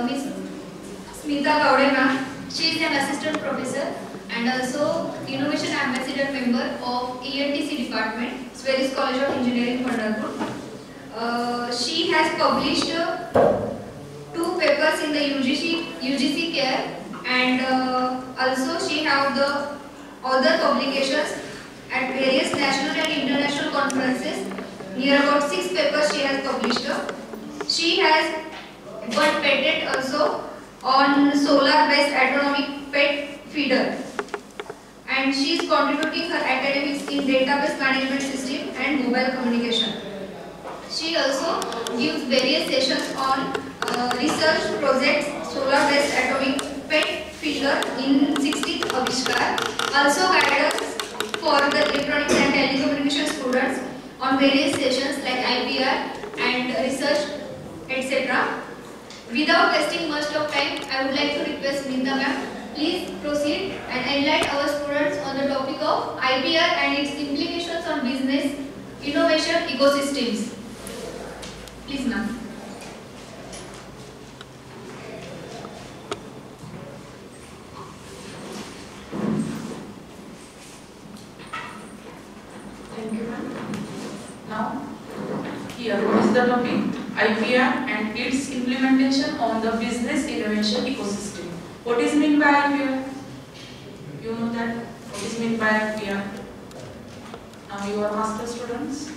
Miss Smita Gowde ma'am. She is an assistant professor and also innovation ambassador member of ENTC department, Swedish College of Engineering, Pandharpur. She has published 2 papers in the UGC care, and also she have the other publications at various national and international conferences. Near about 6 papers she has published. She has one patent also on solar-based autonomic pet feeder, and she is contributing her academics in database management system and mobile communication. She also gives various sessions on research projects solar-based atomic pet feeder in 16th Avishkar. Also guidance for the electronics and telecommunication students on various sessions like IPR and research, etc. Without wasting much of time, I would like to request Smita ma'am, please proceed and enlighten our students on the topic of IPR and its implications on business innovation ecosystems. Please ma'am. Thank you ma'am. Now, here what is the topic? IPR and its implementation on the business innovation ecosystem. What is meant by IPR? You know that? What is meant by IPR? Now you are master students.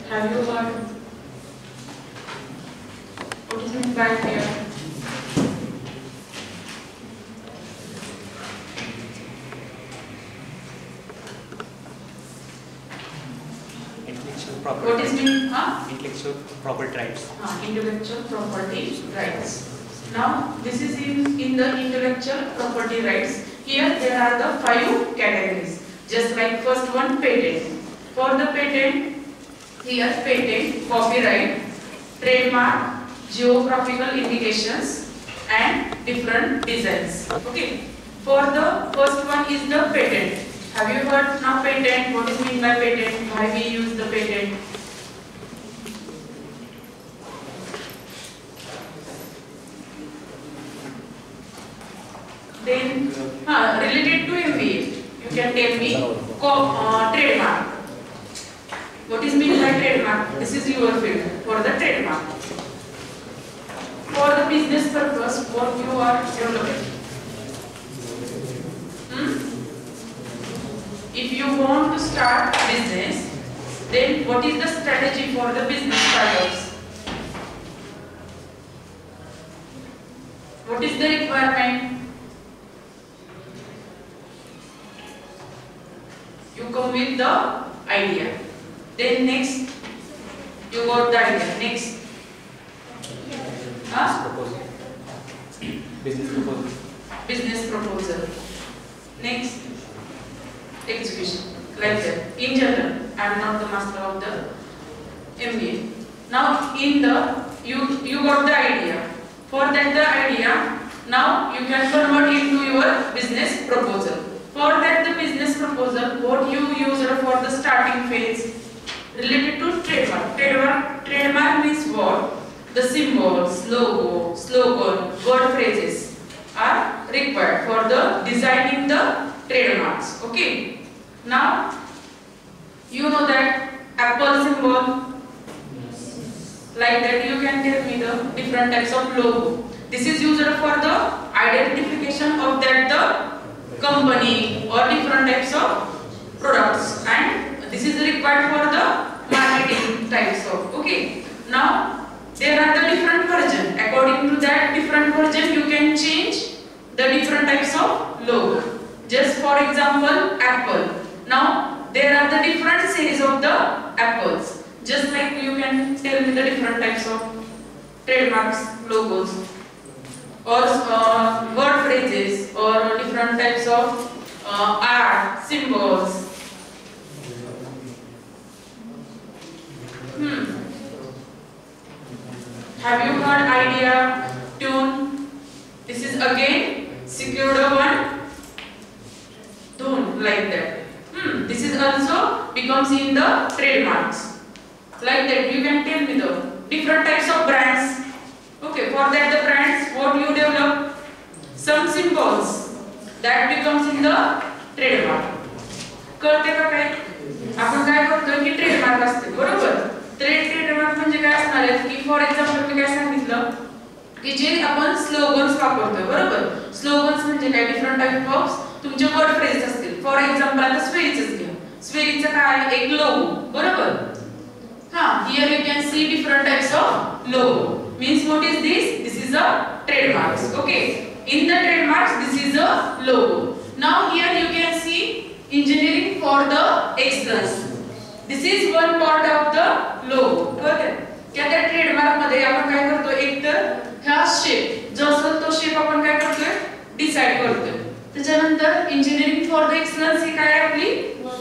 Have you heard? What is meant by IPR? What is mean? Intellectual property rights. Intellectual property rights. Now this is in the intellectual property rights. Here there are the 5 categories. Just like first one, patent. For the patent, here patent, copyright, trademark, geographical indications and different designs. Okay. For the first one is the patent. Have you heard now patent? What is meant by patent? Why we use the patent? Then related to MBA, you can tell me trademark. What is meant by trademark? This is your field for the trademark. For the business purpose, what you are developing. If you want to start business, then what is the strategy for the business startups? What is the requirement? You come with the idea. Then next, you got the idea. Next, Proposal. Business proposal. Business proposal. Next, execution. Like that. In general, I am not the master of the MBA. Now, in the you got the idea. For that the idea, now you can convert into your business proposal. For that the business proposal, what you use for the starting phase related to trademark. Trademark means what? The symbols, logo, slogan, word phrases are required for the designing the trademarks. Okay. Now you know that Apple symbol. Like that, you can tell me the different types of logo. This is used for the identification of that the company or different types of products, and this is required for the marketing types of. Okay. Now there are the different versions. According to that different version, you can change the different types of logo. Just for example, Apple. Now there are the different series of the apples. Just like you can tell me the different types of trademarks, logos, or word phrases, or different types of art, symbols. Have you heard idea, tune? This is again secured one, tune, like that. This is also becomes in the trademarks. Like that, you can tell me the different types of brands. Okay, for that the brands, what you develop? Some symbols that becomes in the trademark. कळते का काय? आपण काय करतो की trademark असते, बरोबर? Trademark म्हणजे काय असणार आहे की फॉर एक्झाम्पल मी काय सांगितलं की जे आपण स्लोगन्स वापरतोय, बरोबर? स्लोगन्स म्हणजे काय? डिफरंट टाइप ऑफ तुमचे वर्ड फ्रेज असतील. फॉर एक्झाम्पल आता स्वेरीचंच घ्या. स्वेरीचं काय? एक लोगो, बरोबर? Here you can see different types of logo. Means what is this? This is a trademarks. Okay. In the trademarks, this is a logo. Now here you can see engineering for the excellence. This is one part of the logo. Okay. त्या trademark मध्ये आपण काय करतो? एक तर हा shape जो असेल तो शेप आपण काय करतोय? डिसाइड करतोय. त्याच्यानंतर इंजिनिअरिंग फॉर द एक्सलन्स ही काय आपली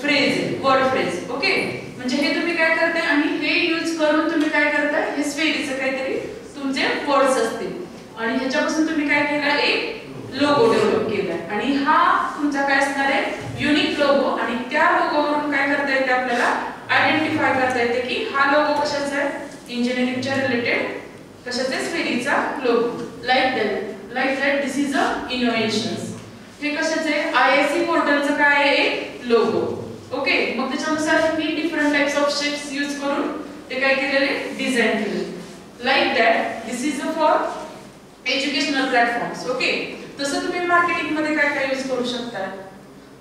फ्रेज आहे, वर्ड फ्रेज. ओके, म्हणजे हे तुम्ही काय करताय आणि हे यूज करून तुम्ही काय करताय? हे स्वेरीचं काहीतरी तुमचे वर्ड्स असतील आणि ह्याच्यापासून तुम्ही काय केलं? एक लोगो डेव्हलप केलाय आणि हा तुमचा काय असणार आहे? Unique logo. आणि त्या लोगोवरून काय करता येते? आपल्याला आयडेंटिफाय करता येते की हा लोगो कशाचा आहे? इंजिनिअरिंगच्या रिलेटेड कशाचा? स्वेरीचा logo. Like that this is a innovations. हे कशाचे? IIC पोर्टलचं काय आहे? एक लोगो. ओके, मग त्याच्यानुसार मी different types of shapes use करून ते काय केलेले? डिझाइन केले. Like that this is for educational platforms. Okay, तसं तुम्ही मार्केटिंग मध्ये काय काय यूज करू शकता?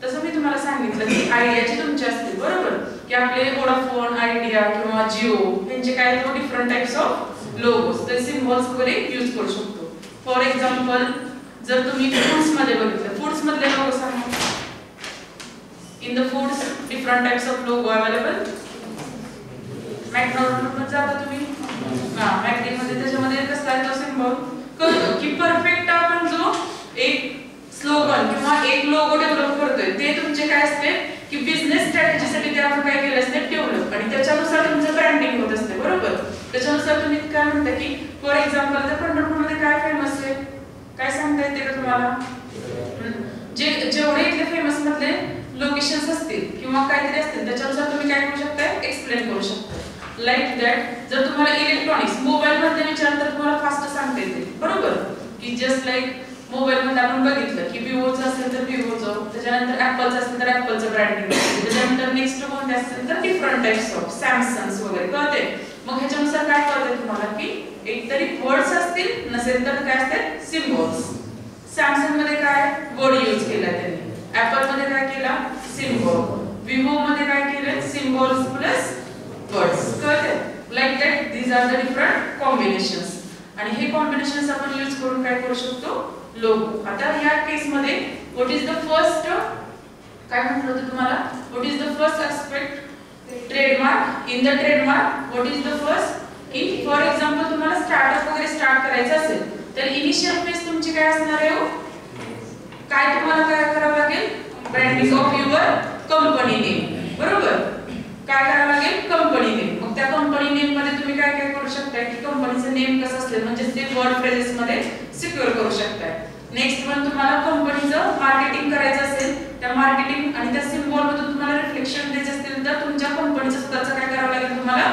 तसं मी तुम्हाला सांगितलं की आयडियाचे तुमचे असतील, बरोबर? की आपले वोडाफोन, आयडिया किंवा जिओ यांचे काय तो डिफरंट टाइप्स ऑफ लोगोस, ते सिम्बॉल्स वगैरे यूज करू शकतो. फॉर एक्झाम्पल जर तुम्ही फूड्स मध्ये बघितलं, फूड्स मधले लोगो सांगा. In the foods different types of logo available. McDonald मध्ये जाता तुम्ही, मॅकडी मध्ये त्याच्यामध्ये कसला आहे तो सिम्बॉल कळतो की परफेक्ट आपण जो एक स्लोगन किंवा एक लोगो डेव्हलप करतोय ते तुमचे काय असते की बिझनेस स्ट्रॅटेजीसाठी ते आपण काय केलं असते? डेव्हलप. आणि त्याच्यानुसार तुमचं ब्रँडिंग होत असते, बरोबर? त्याच्यानुसार तुम्ही काय म्हणता की फॉर एक्झाम्पल तर पंढरपूर मध्ये काय फेमस आहे? काय सांगता येते का तुम्हाला? जेवढे इथले फेमस मधले लोकेशन्स असतील किंवा काहीतरी असतील त्याच्यानुसार तुम्ही काय करू शकता? एक्सप्लेन करू शकता. लाईक दॅट जर तुम्हाला इलेक्ट्रॉनिक्स मोबाईल मध्ये विचारलं तर तुम्हाला फास्ट सांगता येते, बरोबर? की जस्ट लाईक मोबाईल मध्ये आपण बघितलं की विवोचं असेल तर विवोचं, त्याच्यानंतर ऍपलचं असेल तर ऍपलचं ब्रँडिंग, त्याच्यानंतर नेक्स्ट कोणते असेल तर डिफरंट टाइप्स ऑफ सॅमसंग वगैरे कळते. मग ह्याच्यानुसार काय कळते तुम्हाला की एकतरी वर्ड्स असतील, नसेल तर काय असते? सिम्बॉल्स. सॅमसंग मध्ये काय वर्ड यूज केला त्यांनी, ऍपल मध्ये काय केला? सिम्बॉल. विवो मध्ये काय केले? Symbols plus words. कळते? Like that these are the different combinations. आणि हे कॉम्बिनेशन्स आपण यूज करून काय करू शकतो? लोगो. आता या केस मध्ये व्हाट इज द फर्स्ट, काय म्हटलं होतं तुम्हाला? What is the first aspect? Trademark. In the trademark what is the first? की फॉर एक्झाम्पल तुम्हाला स्टार्टअप वगैरे स्टार्ट करायचं असेल तर इनिशियल फेज तुमची काय असणार आहे? काय तुम्हाला काय करावं लागेल? Branding of your company name, बरोबर? काय करावं लागेल? Company name. मग त्या कंपनी नेम मध्ये तुम्ही काय काय करू शकता की कंपनीचं नेम कसं असलं म्हणजे ते वर्ड फ्रेजेस मध्ये सिक्युअर करू शकताय. नेक्स्ट वन तुम्हाला कंपनीचं मार्केटिंग करायचं असेल, त्या मार्केटिंग आणि त्या सिम्बॉल मधून तुम्हाला रिफ्लेक्शन द्यायचे असतील तर तुमच्या कंपनीचं स्वतःचं काय करावं लागेल? तुम्हाला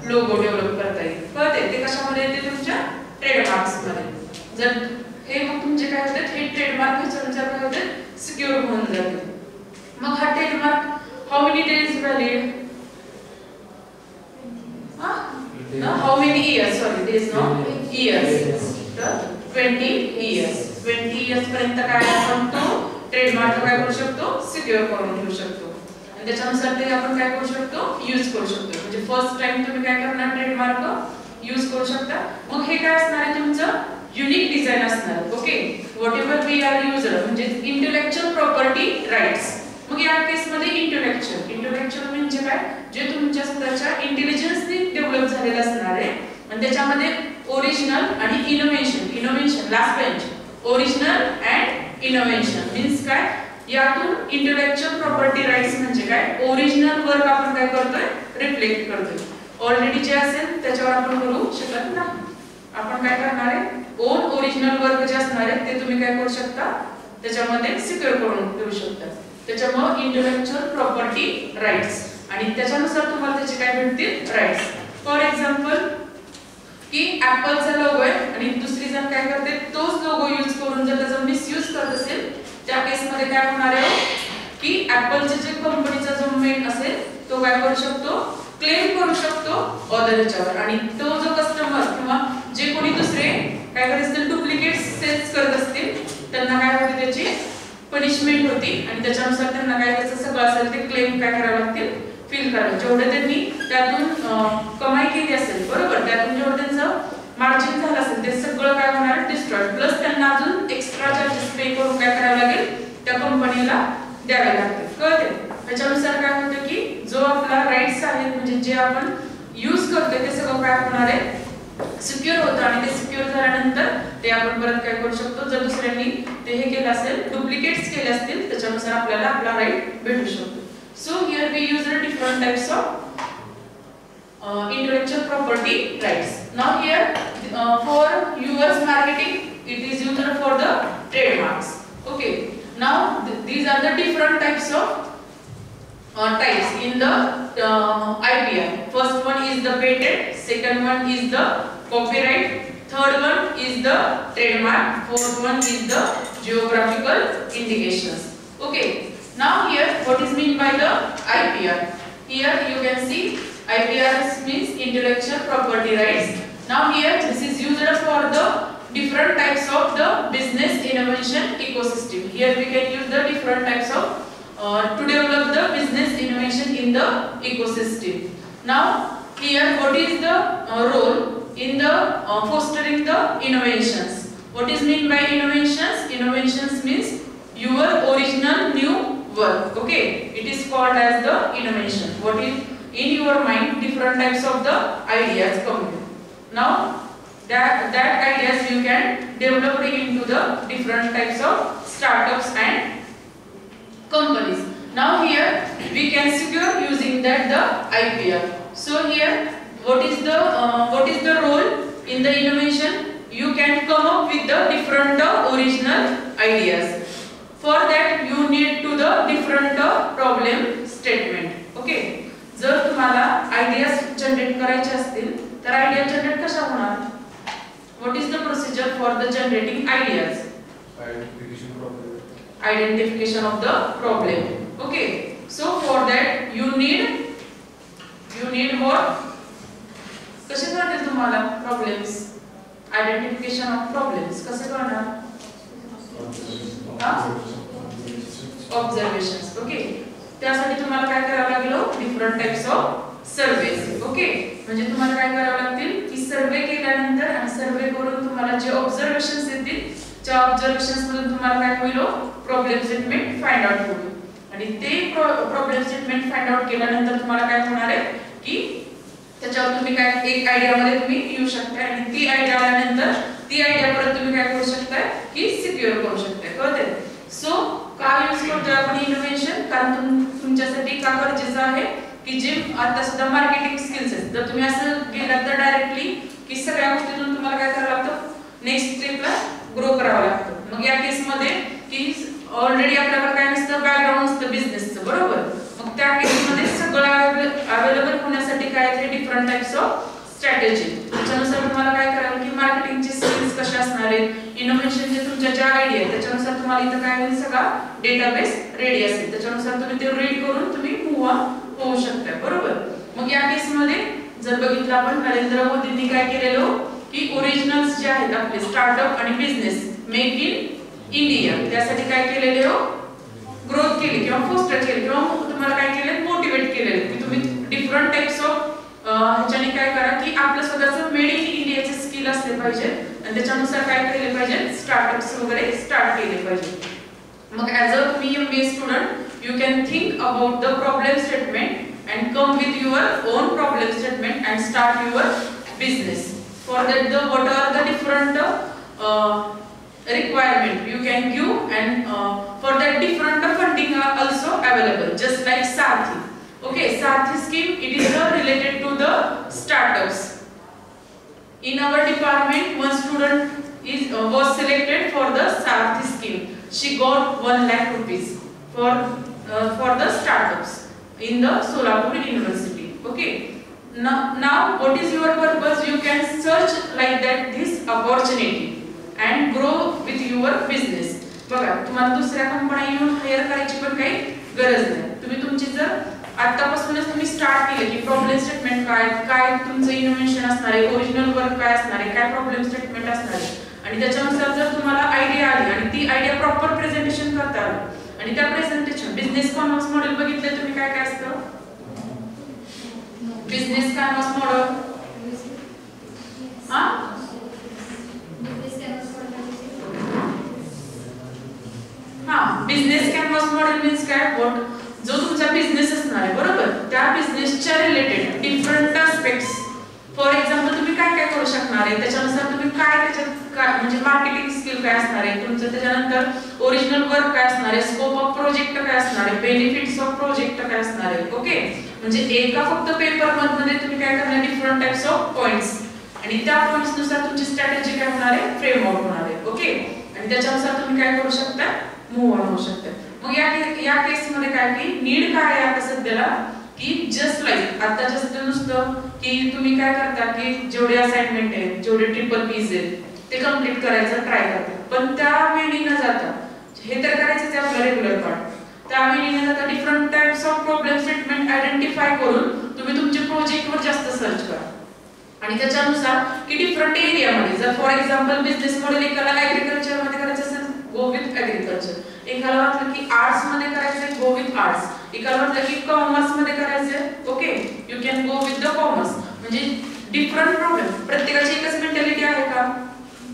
लोगो डेव्हलप करता येईल. कळते? ते कशामध्ये येते? तुमच्या ट्रेडमार्क्स मध्ये. जर हे मग तुमचे काय होते? हे ट्रेडमार्क ह्याच्यानुसार काय होते? सिक्युअर होऊन जाते. मग हा trademark how many days valid? How many years? Sorry, there is no years. 20 years. 20 years पर्यंत काय आपण तो ट्रेडमार्क काय करू शकतो? सिक्युअर करून ठेवू शकतो. आणि त्याच्यानुसार ते आपण काय करू शकतो? यूज करू शकतो. म्हणजे फर्स्ट टाइम तुम्ही काय करणार? ट्रेडमार्क यूज करू शकता. मग हे काय असणार आहे? तुमचं युनिक डिझाइन असणार. Okay, whatever we are user म्हणजे इंटेलेक्चुअल प्रॉपर्टी राइट्स. मग या केस मध्ये इंटेलेक्चुअल म्हणजे काय? जे तुमच्या स्वतःच्या इंटेलिजन्सने डेव्हलप झालेलं असणार आहे आणि त्याच्यामध्ये ओरिजिनल आणि innovation last bench. Original and innovation means काय? यातून इंटेलेक्चुअल प्रॉपर्टी राइट्स म्हणजे काय? ओरिजिनल वर्क आपण काय करतोय? रिफ्लेक्ट करतोय. ऑलरेडी जे असेल त्याच्यावर आपण करू शकत नाही. आपण काय करणार आहे? ओन ओरिजिनल वर्क जे असणार आहे ते तुम्ही काय करू शकता? त्याच्यामध्ये सिक्युअर करून ठेवू शकता. त्याच्यामुळे इंटेलेक्चुअल प्रॉपर्टी राइट्स आणि त्याच्यानुसार तुम्हाला त्याचे काय भेटतील? राइट्स. फॉर एक्झाम्पल ऍपलचा लोगो आहे आणि दुसरी जण काय करते तोच लोगो यूज करून जर त्याचा मिसयूज करत असेल त्या केसमध्ये काय होणार आहे की ऍपलचे जे कंपनीचा जो मेन असेल तो काय करू शकतो क्लेम करू शकतो ऑर्डरच्यावर आणि तो जो कस्टमर किंवा जे कोणी दुसरे काय करत असतील डुप्लिकेट सेल्स करत असतील त्यांना काय होते त्याची पनिशमेंट होती आणि त्याच्यानुसार त्यांना काय त्याचं सगळं असेल ते क्लेम काय करावं लागतील फील करावं जेवढे त्यांनी त्यातून कमाई केली असेल बरोबर त्यातून जेवढं त्यांचं मार्जिन झालं असेल ते सगळं काय होणार डिस्ट्रॉय प्लस त्यांना अजून एक्स्ट्रा चार्जेस पे करून काय करावं लागेल त्या कंपनीला द्यावे लागतील कळते त्याच्यानुसार काय होतं की जो आपला राईट्स आहेत म्हणजे जे आपण यूज करतोय ते सगळं काय होणार आहे सिक्युअर होतं आणि ते सिक्युअर झाल्यानंतर ते आपण परत काय करू शकतो जर दुसऱ्यांनी ते हे केलं असेल डुप्लिकेट्स केले असतील त्याच्यानुसार आपल्याला आपला राईट भेटू शकतो so here we use different types of intellectual property rights now here for yours marketing it is used for the trademarks okay now these are the different types of types in the IPR first one is the patent second one is the copyright third one is the trademark fourth one is the geographical indications okay now here what is mean by the IPR here you can see IPR means intellectual property rights. Now here this is used for the different types of the business innovation ecosystem. Here we can use the different types of to develop the business innovation in the ecosystem. Now here what is the role in the fostering the innovations? What is mean by innovations? Innovations means your original new work. Okay, it is called as the innovation. What is in your mind different types of the ideas come in. Now that ideas you can develop into the different types of startups and companies. Now here we can secure using that the IPR. So here what is the role in the innovation? You can come up with the different original ideas. For that you need to the different problem statement. Okay. जर तुम्हाला ideas generate करायचे असतील तर idea generate कशा होणार what is the procedure for the generating ideas identification of the problem okay so for that you need what कसे कळतील तुम्हाला प्रॉब्लेम्स आयडेंटिफिकेशन ऑफ प्रॉब्लेम्स कसे कळणार ऑब्झर्वेशन्स ओके त्यासाठी तुम्हाला काय करावं लागेल different types of surveys okay म्हणजे तुम्हाला काय करावं लागतील की सर्वे केल्यानंतर आणि सर्वे करून तुम्हाला जे ऑब्झर्वेशन्स येतील त्या ऑब्झर्वेशन्स मधून तुम्हाला काय होईल प्रॉब्लेम स्टेटमेंट फाइंड आउट होईल आणि ते प्रॉब्लेम स्टेटमेंट फाइंड आउट केल्यानंतर तुम्हाला काय होणार आहे की त्याच्यावर तुम्ही काय एक आयडिया मध्ये तुम्ही येऊ शकता आणि ती आयडिया आल्यानंतर ती आयडिया परत तुम्ही काय करू शकता की सिक्युअर करू शकता कळते सो का यूज करतोय आपण इनोव्हेशन कारण तुमच्यासाठी का गरजेचं आहे की जे आता सुद्धा मार्केटिंग स्किल्स आहेत जर तुम्ही असं गेलात तर डायरेक्टली की सगळ्या गोष्टीतून तुम्हाला काय करावं लागतं नेक्स्ट स्टेपला ग्रो करावं लागतं मग या केस मध्ये की ऑलरेडी आपल्याकडे काय नसतं बॅकग्राऊंड नसतं बिझनेसचं बरोबर मग त्या केस मध्ये सगळं अवेलेबल होण्यासाठी काय आहे डिफरंट टाइप्स ऑफ स्ट्रॅटेजी त्याच्यानुसार तुम्हाला काय करावं की मार्केटिंगचे स्किल्स कसे असणार आहेत इनोव्हेशनचे तुमच्या ज्या आयडिया आहेत त्याच्यानुसार तुम्हाला इथं काय होईल सगळा डेटाबेस रेडी असेल त्याच्यानुसार तुम्ही ते रीड करून तुम्ही मूव्ह होऊ शकता बरोबर मग या केस मध्ये जर बघितलं आपण नरेंद्र मोदींनी काय केलेलं की ओरिजिनल्स जे आहेत आपले स्टार्टअप आणि बिझनेस मेक इन इंडिया त्यासाठी काय केलेले ग्रोथ केली किंवा फोस्टर केली किंवा तुम्हाला काय केलं मोटिवेट केलेले की तुम्ही डिफरंट टाइप्स ऑफ ह्याच्याने काय करा की आपलं स्वतःचं मेड इन इंडियाचे स्किल असले पाहिजे आणि त्याच्यानुसार काय केले पाहिजे स्टार्टअप्स वगैरे स्टार्ट केले पाहिजे मग ॲज अ तुम्ही MBA student you can think about the problem statement and come with your own problem statement and start your business for that the what are the different requirement you can give and for that different funding are also available just like Sarthi. Okay, Sarthi scheme it is related to the startups. In our department one student is was selected for the Sarthi scheme. She got 1 lakh rupees for the startups in the Solapur University. Okay, now what is your purpose? You can search like that this opportunity and grow with your business. बघा तुम्हाला दुसऱ्या कंपन्या येऊन higher करायची पण काही गरज नाही. तुम्ही तुमची जर आतापासूनच तुम्ही स्टार्ट केले की प्रॉब्लेम स्टेटमेंट काय तुमचं इनोव्हेशन असणार आहे, ओरिजिनल वर्क काय असणार आहे, काय प्रॉब्लेम स्टेटमेंट असणार आहे आणि त्याच्यानुसार जर तुम्हाला आयडिया आली आणि ती आयडिया प्रॉपर प्रेझेंटेशन करता आली आणि त्या प्रेझेंटेशन बिझनेस कॉन्व्हर्स मॉडेल बघितले तुम्ही काय काय असतं business canvas model business canvas model means काय जो तुमचा बिझनेस असणार आहे बरोबर त्या बिझनेसच्या related different aspects for example तुम्ही काय काय करू शकणार आहे त्याच्यानुसार तुम्ही काय त्याच्यात म्हणजे मार्केटिंग स्किल काय असणार आहे तुमचं त्याच्यानंतर ओरिजिनल वर्क काय असणार आहे स्कोप ऑफ प्रोजेक्ट काय असणार आहे बेनिफिट्स ऑफ प्रोजेक्ट काय असणार आहे ओके म्हणजे एका फक्त पेपर मध्ये तुम्ही काय करणार डिफरंट टाइप्स ऑफ पॉइंट्स आणि त्या पॉइंट्स नुसार तुमची स्ट्रॅटेजी काय होणार आहे फ्रेमवर्क होणार आहे ओके आणि त्याच्यानुसार तुम्ही काय करू शकता मूव ऑन होऊ शकता मग या केस मध्ये काय की नीड काय आहे आता सध्याला की जस्ट लाईक आता जस्ट नुसतं की तुम्ही काय करता की जेवढे असाइनमेंट आहेत जेवढे ट्रिपल पीज आहेत ते कंप्लीट करायचं ट्राय करता पण त्या वेळी न जाता हे तर करायचं ते आपलं रेग्युलर पार्ट त्या वेळी न जाता different types of problem statement identify करून तुम्ही तुमच्या प्रोजेक्टवर जास्त सर्च करा आणि त्याच्यानुसार की डिफरंट एरियामध्ये जर फॉर एक्झाम्पल बिझनेस मॉडेल एकाला ऍग्रीकल्चर मध्ये करायचं असेल गो विथ ऍग्रीकल्चर एकाला वाटलं की आर्ट्स मध्ये करायचं गो विथ आर्ट्स एकाला वाटलं की कॉमर्स मध्ये करायचं okay you can go with the commerce म्हणजे डिफरंट प्रॉब्लेम प्रत्येकाची एकच मेंटॅलिटी आहे का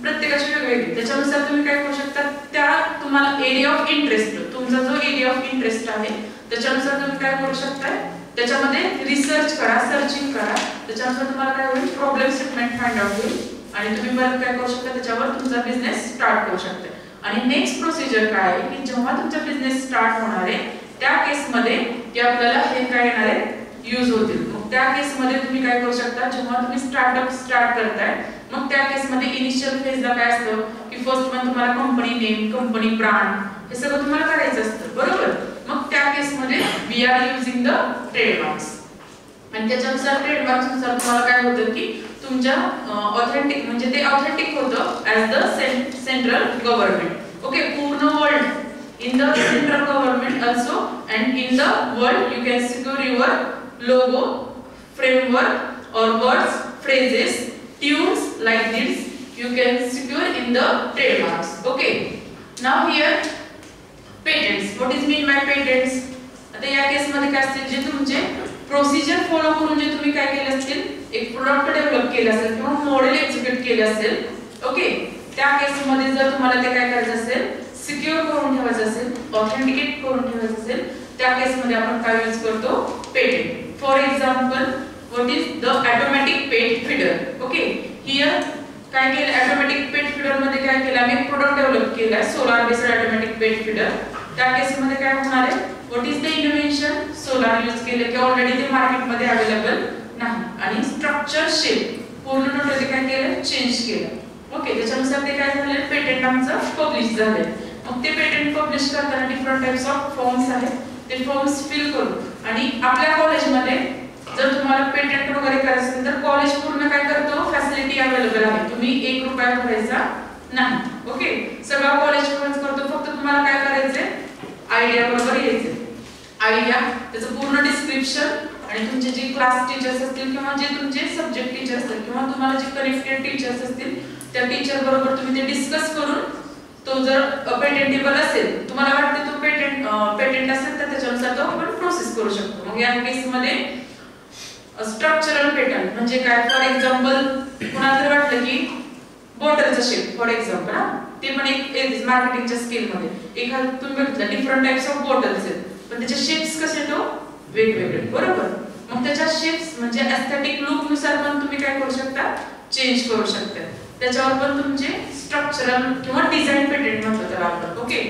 प्रत्येकाची वेगवेगळी त्याच्यानुसार तुम्ही काय करू शकता त्या तुम्हाला एरिया ऑफ इंटरेस्ट तुमचा जो एरिया ऑफ इंटरेस्ट आहे त्याच्यानुसार तुम्ही काय करू शकता त्याच्यामध्ये रिसर्च करा सर्चिंग करा त्याच्यानुसार तुम्हाला काय होईल प्रॉब्लेम स्टेटमेंट फाइंड आउट होईल आणि तुम्ही परत काय करू शकता त्याच्यावर तुमचा बिझनेस स्टार्ट करू शकता आणि नेक्स्ट प्रोसिजर काय आहे की जेव्हा तुमचा बिझनेस स्टार्ट होणार आहे त्या केस मध्ये ते आपल्याला हे काय येणार आहे यूज होतील मग त्या केस मध्ये तुम्ही काय करू शकता जेव्हा तुम्ही स्टार्टअप स्टार्ट करताय मग त्या केस मध्ये इनिशियल फेजला काय असतं की फर्स्ट वन तुम्हाला कंपनी नेम कंपनी ब्रँड हे सगळं तुम्हाला करायचं असतं बरोबर मग त्या केस मध्ये we are using the trademarks आणि त्याच्यानुसार ट्रेडमार्क्स नुसार तुम्हाला काय होतं की तुमच्या ऑथेंटिक म्हणजे ते ऑथेंटिक होतं as the central government okay पूर्ण world in the central government also and in the world you can secure your logo framework और words phrases tunes like this you can secure in the trademarks okay now here patents what is mean by patents आता या case मध्ये काय असतील जे तुमचे procedure follow करून जे तुम्ही काय केले असतील एक प्रोडक्ट डेव्हलप केले असेल किंवा मॉडेल एक्झिक्यूट केले असेल ओके त्या केस मध्ये जर तुम्हाला ते काय करायचं असेल सिक्युअर करून ठेवायचं असेल ऑथेंटिकेट करून ठेवायचं असेल त्या केस मध्ये आपण काय यूज करतो patent for example what is the automatic pet feeder okay here काय केलं ऑटोमॅटिक पेट फीडर मध्ये काय केलं आम्ही प्रोडक्ट डेव्हलप केला solar based automatic pet feeder त्या केस मध्ये काय होणार आहे what is the innovation solar use केले की ऑलरेडी ते मार्केट मध्ये अवेलेबल नाही आणि स्ट्रक्चर शेप पूर्ण टोटली काय केलं चेंज केलं ओके त्याच्यानुसार ते काय झाले पेटेंट आमचं पब्लिश झाले मग ते पेटेंट पब्लिश करताना डिफरंट टाइप्स ऑफ फॉर्म्स आहेत ते फॉर्म्स फिल करून आणि आपल्या कॉलेजमध्ये जर तुम्हाला पेटेंट वगैरे करायचं असेल तर कॉलेज पूर्ण काय करतो फॅसिलिटी अवेलेबल आहे तुम्ही 1 रुपया भरायचा नाही ओके सगळं कॉलेज करतो फक्त तुम्हाला काय करायचंय आयडिया बरोबर यायचंय आयडिया त्याचं पूर्ण डिस्क्रिप्शन आणि तुमचे जे क्लास टीचर्स असतील किंवा जे तुमचे सब्जेक्ट टीचर असतील किंवा तुम्हाला जे कनेक्टेड टीचर्स असतील त्या टीचर बरोबर तुम्ही ते डिस्कस करून तो जर पेटेंटेबल असेल तुम्हाला वाटते तो पेटेंट असेल तर त्याच्यानुसार तो आपण प्रोसेस करू शकतो मग या केस मध्ये स्ट्रक्चरल पेटंट म्हणजे काय फॉर एक्झाम्पल कुणाला तरी वाटलं की बॉटलचं शेप फॉर एक्झाम्पल ते पण एक मार्केटिंगच्या स्किल मध्ये एखाद तुम्ही बघितलं डिफरंट टाइप्स ऑफ बॉटल्स आहेत पण त्याचे शेप्स कसे तो वेगवेगळे बरोबर मग त्याच्या शेप्स म्हणजे एस्थेटिक लुक नुसार पण तुम्ही काय करू शकता चेंज करू शकता त्याच्यावर पण तुमचे स्ट्रक्चरल किंवा डिझाइन पेटंट म्हणतो त्याला आपण ओके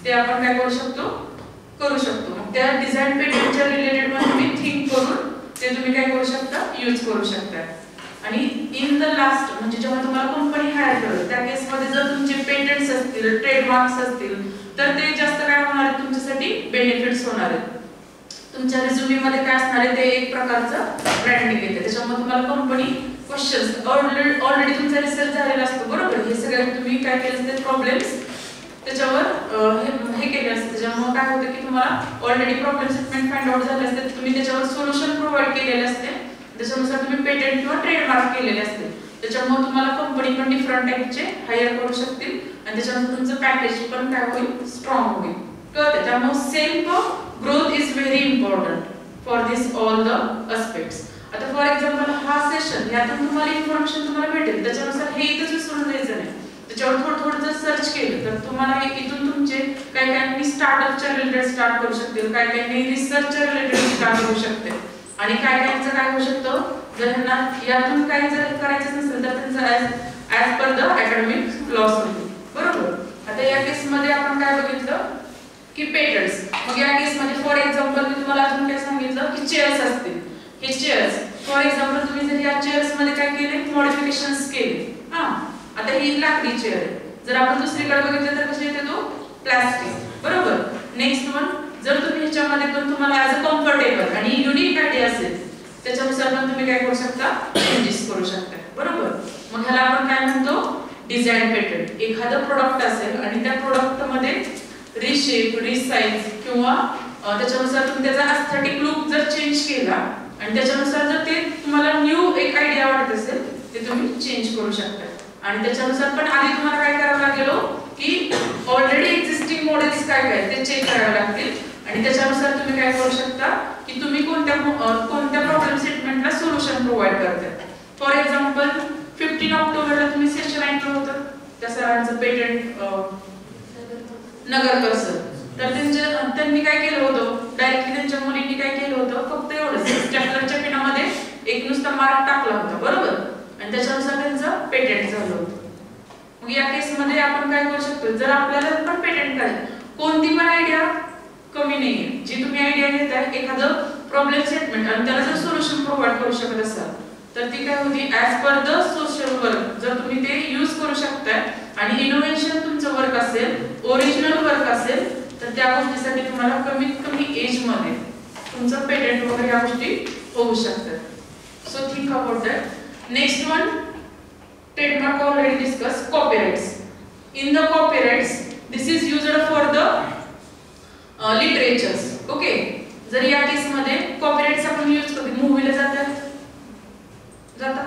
ते आपण काय करू शकतो मग त्या डिझाइन पेटंटच्या रिलेटेड पण तुम्ही थिंक करून ते तुम्ही काय करू शकता यूज करू शकता आणि इन द लास्ट म्हणजे जेव्हा तुम्हाला कंपनी हायर करेल त्या केस मध्ये जर तुमचे पेटंट्स असतील ट्रेडमार्क्स असतील तर ते जास्त काय होणार आहे तुमच्यासाठी बेनिफिट्स होणार आहेत तुमच्या रिझ्युमे मध्ये काय असणार आहे ते एक प्रकारचं ब्रँडिंग येते. त्याच्यामुळे तुम्हाला कंपनी क्वेश्चन्स ऑलरेडी तुमचा रिसर्च झालेला असतो बरोबर. हे सगळे तुम्ही काय केले असते प्रॉब्लेम्स त्याच्यावर हे केले असते. त्याच्यामुळे काय होतं की तुम्हाला already problem statement find out झाले असते. तुम्ही त्याच्यावर सोल्युशन प्रोव्हाइड केलेले असते. त्याच्यानुसार तुम्ही पेटंट किंवा ट्रेडमार्क केलेले असते. त्याच्यामुळे तुम्हाला कंपनी पण डिफरंट टाइपचे हायर करू शकतील आणि त्याच्यानंतर तुमचं पॅकेज पण काय होईल स्ट्रॉंग होईल. कळते. त्यामुळे self growth is very important for this all the aspects. आता फॉर एक्झाम्पल हा सेशन यातून तुम्हाला इन्फॉर्मेशन तुम्हाला भेटेल. त्याच्यानुसार हे इथंच विसरून द्यायचं नाही. त्याच्यावर थोडं जर सर्च केलं तर तुम्हाला इथून तुमचे काही स्टार्टअपच्या रिलेटेड स्टार्ट करू शकतील, काही रिसर्चच्या रिलेटेड स्टार्ट करू शकते आणि काहींचं काय होऊ शकतं जर ह्यांना यातून काही जर करायचं नसेल तर त्यांचं as per the academic loss होईल बरोबर. आता या केसमध्ये आपण काय बघितलं की पेटंट्स. मग या केसमध्ये फॉर एक्झाम्पल मी तुम्हाला अजून काय सांगितलं की चेअर्स असतील. हे चेअर्स फॉर एक्झाम्पल तुम्ही जर या चेअर्स मध्ये काय केले मॉडिफिकेशन्स केले. आता ही लाकडी चेअर आहे. जर आपण दुसरीकडे बघितलं तर कसे येते तो प्लास्टिक बरोबर. नेक्स्ट वन जर तुम्ही ह्याच्यामध्ये पण तुम्हाला ॲज अ कम्फर्टेबल आणि युनिक आयडिया असेल त्याच्यानुसार पण तुम्ही काय करू शकता चेंजेस करू शकता बरोबर. मग ह्याला आपण काय म्हणतो डिझाइन पेटंट. एखादं प्रोडक्ट असेल आणि त्या प्रोडक्ट मध्ये रिशेप रिसाइज किंवा त्याच्यानुसार तुम्ही त्याचा एस्थेटिक लुक जर चेंज केला आणि त्याच्यानुसार जर ते तुम्हाला न्यू एक आयडिया वाटत असेल ते तुम्ही चेंज करू शकता. आणि त्याच्यानुसार पण आधी तुम्हाला काय करावं लागेल की ऑलरेडी एक्झिस्टिंग मॉडेल्स काय ते चेक करावे लागतील आणि त्याच्यानुसार तुम्ही काय करू शकता की तुम्ही कोणत्या प्रॉब्लेम स्टेटमेंटला सोल्युशन प्रोव्हाइड करताय. फॉर एक्झाम्पल 15 ऑक्टोबरला तुम्ही सेशन ऐकलं होतं त्या सरांचं पेटंट नगरकर सर. तर त्यांनी काय केलं होतं डायरेक्टली त्यांच्या मुलींनी काय केलं होतं फक्त एवढंच स्टेपलरच्या पेनामध्ये एक नुसता मार्क टाकला होता बरोबर आणि त्याच्यानुसार त्यांचं पेटंट झालं होतं. मग या केसमध्ये आपण काय करू शकतो जर आपल्याला पण पेटंट करायचं कोणती पण आयडिया कमी नाहीये. जी तुम्ही आयडिया घेताय एखादं प्रॉब्लेम स्टेटमेंट आणि त्याला जर सोल्युशन प्रोव्हाइड करू शकत असाल तर ती काय होती as per the social work जर तुम्ही ते यूज करू शकताय आणि इनोव्हेशन तुमचं वर्क असेल ओरिजिनल वर्क असेल तर त्या गोष्टीसाठी तुम्हाला कमीत कमी एज मध्ये तुमचं पेटंट वगैरे या गोष्टी होऊ शकतात. So think about that. Next one trademark already discussed. Copyrights. In the copyrights this is used for the literatures. Okay. जर या केस मध्ये कॉपीराइट्स आपण यूज करतो मूवीला जाता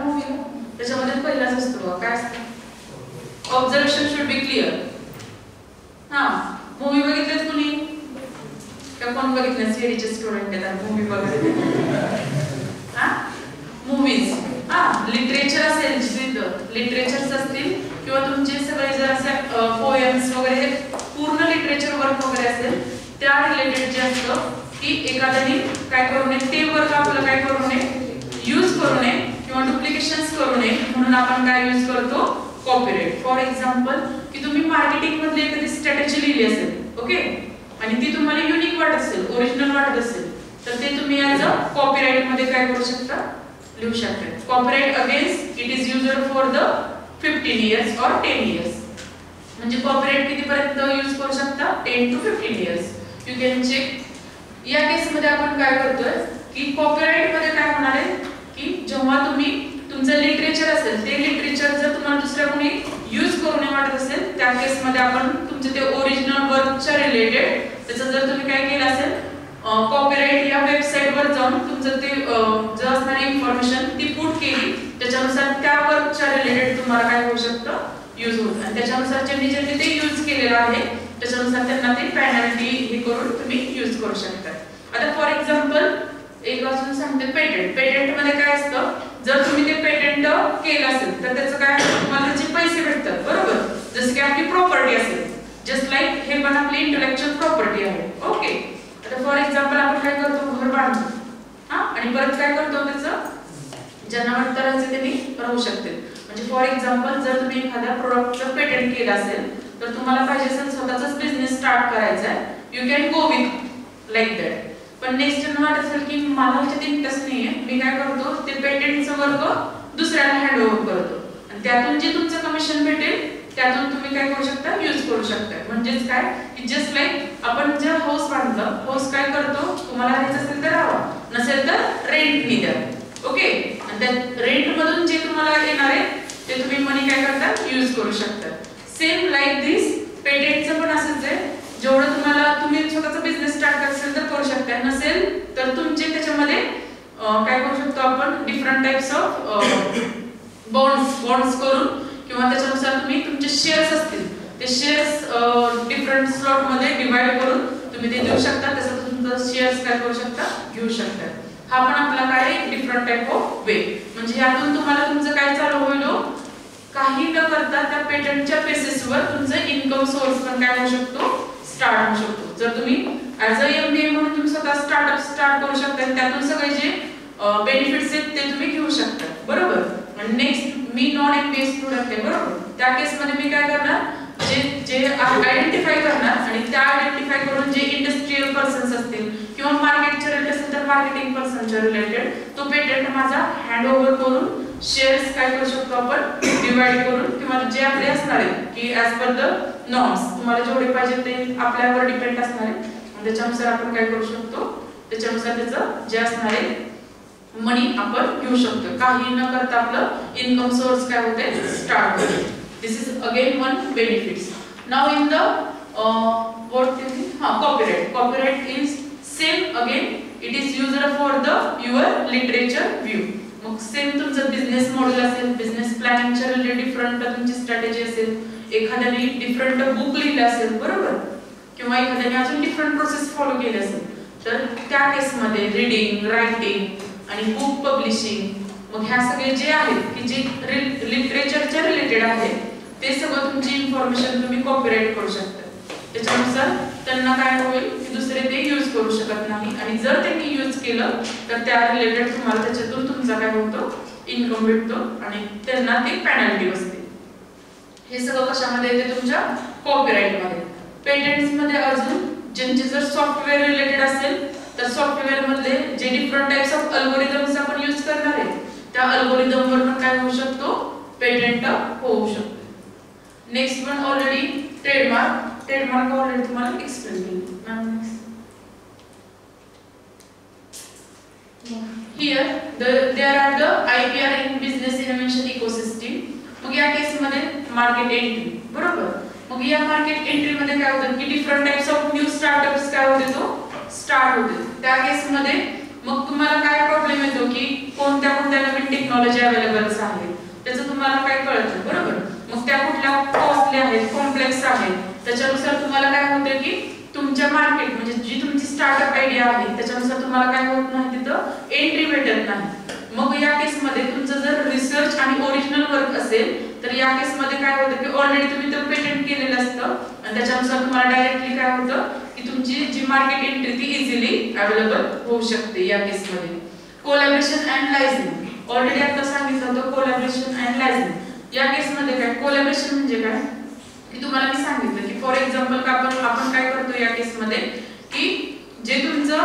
मूवीला त्याच्यामध्ये पहिलाच असतो काय असतं observation should be clear. Movie बघितलीच कुणी का कोण बघितलं सीडीचे स्टुडंट आहेत मूवी बघा मूवीज लिटरेचर असेल लिटरेचर्स असतील किंवा तुमचे सगळे जर असे पोएम्स वगैरे पूर्ण लिटरेचर वर्क वगैरे असेल त्या रिलेटेड जे असतं की एखाद्याने काय करू नये ते वर्क आपलं काय करू नये यूज करू नये किंवा डुप्लिकेशन्स करू नये म्हणून आपण काय यूज करतो कॉपीराइट. फॉर एक्झाम्पल की तुम्ही मार्केटिंग मध्ये एखादी स्ट्रॅटेजी लिहिली असेल ओके आणि ती तुम्हाला युनिक वाटत असेल ओरिजिनल वाटत असेल तर ते तुम्ही ॲज अ कॉपीराइट मध्ये काय करू शकता लिहू शकता. Copyright against it is used for the 15 years और 10 इयर्स. म्हणजे कॉपीराइट किती पर्यंत यूज करू शकता 10 to 15 years. You can check. या केस मध्ये आपण काय करतोय की कॉपीराइट मध्ये काय होणार आहे की जेव्हा तुम्ही तुमचं लिटरेचर असेल ते लिटरेचर जर तुम्हाला दुसऱ्या कोणी यूज करू नये वाटत असेल त्या केस मध्ये आपण तुमचे ते ओरिजिनल वर्कच्या रिलेटेड त्याचं जर तुम्ही काय केलं असेल कॉपीराइट या वेबसाइट वर जाऊन तुमचं ते जे असणारी इन्फॉर्मेशन ती पुट केली त्याच्यानुसार त्या वर्कच्या रिलेटेड तुम्हाला काय होऊ शकतं यूज होतं आणि त्याच्यानुसार ज्यांनी ते यूज केलेलं आहे त्याच्यानुसार त्यांना ते पेनल्टी हे करून तुम्ही यूज करू शकता. आता फॉर एक्झाम्पल एक अजून सांगते पेटंट. पेटंट मध्ये काय असतं जर तुम्ही ते पेटंट केलं असेल तर त्याचं काय तुम्हाला त्याचे पैसे भेटतात बरोबर जसं की आपली प्रॉपर्टी असेल जस्ट लाईक हे पण आपली इंटेलेक्चुअल प्रॉपर्टी आहे ओके. आता फॉर एक्झाम्पल आपण काय करतो घर बांधतो आणि परत काय करतो त्याचं ज्यांना वाटतं राहायचं त्यांनी राहू शकते. म्हणजे फॉर एक्झाम्पल जर तुम्ही एखाद्या प्रोडक्टचं पेटंट केलं असेल तर तुम्हाला पाहिजे असेल स्वतःचाच बिझनेस स्टार्ट करायचा आहे you can go with like that. पण नेक्स्ट ज्यांना वाटत असेल की मला ह्याच्यात इंटरेस्ट नाहीये मी काय करतो ते पेटंटचं वर्क दुसऱ्याला हँड ओव्हर करतो आणि त्यातून जे तुमचं कमिशन भेटेल त्यातून तुम्ही काय करू शकता, यूज करू शकता. म्हणजेच काय की जस्ट लाईक आपण जर हाऊस बांधलं, हाऊस काय करतो, तुम्हाला राहायचं असेल तर राहा, नसेल तर रेंटनी द्या. ओके, आणि त्या रेंट मधून जे तुम्हाला येणार आहे ते तुम्ही मनी काय करता, यूज करू शकता. सेम लाईक दिस पेटेंटचं पण असंच आहे. जेवढं तुम्हाला तुम्ही स्वतःचा बिझनेस स्टार्ट करत असेल तर करू शकता, नसेल तर तुमचे त्याच्यामध्ये काय करू शकतो आपण, डिफरंट टाइप्स ऑफ बॉन्ड्स करून किंवा त्याच्यानुसार तुम्ही तुमचे शेअर्स असतील ते शेअर्स डिफरंट स्लॉट मध्ये डिवाइड करून तुम्ही ते देऊ शकता. तसं तुमचं शेअर्स काय करू शकता, घेऊ शकता. हा पण आपला काय डिफरंट टाइप ऑफ वे. म्हणजे यातून तुम्हाला तुमचं काय चालू होईल, काही न करता त्या पेटंटच्या बेसिसवर तुमचं इन्कम सोर्स पण काय होऊ शकतो, स्टार्ट होऊ शकतो. जर तुम्ही ऍज अ एमबीए म्हणून तुम्ही स्वतः स्टार्टअप स्टार्ट करू शकता आणि त्यातून सगळे जे बेनिफिट्स आहेत ते तुम्ही घेऊ शकता. बरोबर. आणि नेक्स्ट मी नॉन एमबीए स्टुडंट आहे. बरोबर. त्या केस मध्ये मी काय करणार, जे आयडेंटिफाय करणार आणि त्या आयडेंटिफाय करून जे इंडस्ट्रियल पर्सन्स असतील किंवा मार्केटच्या रिलेटेड असेल तर मार्केटिंग पर्सनच्या रिलेटेड तो पेटंट माझा हँड ओव्हर करून शेअर्स काय करू शकतो आपण, डिवाइड करून किंवा जे आपले असणार आहे की ऍज पर द नॉर्म्स तुम्हाला जेवढे पाहिजे ते आपल्यावर डिपेंड असणार आहे. त्याच्यानुसार आपण काय करू शकतो, त्याच्यानुसार त्याचं जे असणार आहे मनी आपण घेऊ शकतो. काही न करता आपलं इन्कम सोर्स काय होते, स्टार्ट होते. This is again one benefits. Now in the copyright is same again, it is used for the your literature view. मग सेम तुमचं बिझनेस मॉडेल असेल, बिझनेस प्लॅनिंगच्या रिलेटेड डिफरंट तुमची स्ट्रॅटेजी असेल, एखाद्याने डिफरंट बुक लिहिलं असेल, बरोबर, किंवा एखाद्याने अजून डिफरंट प्रोसेस फॉलो केली असेल, तर त्या केसमध्ये रीडिंग, रायटिंग आणि बुक पब्लिशिंग, मग ह्या सगळे जे आहेत की जे लिटरेचरच्या रिलेटेड आहेत ते सगळं तुमची इन्फॉर्मेशन तुम्ही कॉपीराइट करू शकता. त्याच्यानुसार त्यांना काय होईल की दुसरे ते यूज करू शकत नाही आणि जर त्यांनी यूज केलं तर त्या रिलेटेड तुम्हाला त्याच्यातून तुमचा काय होतो, इन्कम भेटतो आणि त्यांना ती पेनल्टी बसते. हे सगळं कशामध्ये येते, तुमच्या कॉपीराइट मध्ये. पेटंट्स मध्ये अजून ज्यांचे जर सॉफ्टवेअर रिलेटेड असेल तर सॉफ्टवेअर मधले जे डिफरंट टाइप्स ऑफ अल्गोरिदम्स आपण यूज करणार आहे त्या अल्गोरिदम वर पण काय होऊ शकतो, पेटंट होऊ शकतो. Next one already trademark already तुम्हाला एक्सप्लेन केली ma'am. Here there are the IPR in business innovation ecosystem. मग या केस मध्ये मार्केट एंट्री, बरोबर. मग या मार्केट एंट्री मध्ये काय होतं की different types of new startups काय होते, तो स्टार्ट होते. त्या केस मध्ये मग तुम्हाला काय प्रॉब्लेम येतो की कोणत्या नवीन टेक्नॉलॉजी अवेलेबल आहे त्याचं तुम्हाला काय कळतं, बरोबर. मग त्या कुठल्या कॉस्टली आहेत, कॉम्प्लेक्स आहेत, त्याच्यानुसार तुम्हाला काय होतं की तुमच्या मार्केट म्हणजे जी तुमची स्टार्टअप आयडिया आहे त्याच्यानुसार तुम्हाला काय होत नाही, तिथं एंट्री भेटत नाही. मग या केस मध्ये तुमचं जर रिसर्च आणि ओरिजिनल वर्क असेल तर या केस मध्ये काय होतं की ऑलरेडी तुम्ही ते पेटंट केलेलं असतं आणि त्याच्यानुसार तुम्हाला डायरेक्टली काय होतं की तुमची जी मार्केट एंट्री ती इझिली अवेलेबल होऊ शकते. या केस मध्ये कोलॅबोरेशन अँड लायसन्सिंग ऑलरेडी आता सांगितलं होतं. कोलॅबोरेशन अँड लायसन्सिंग या केस मध्ये काय, कोलॅबोरेशन म्हणजे काय की तुम्हाला मी सांगितलं की फॉर एक्झाम्पल आपण काय करतो या केस मध्ये की जे तुमचं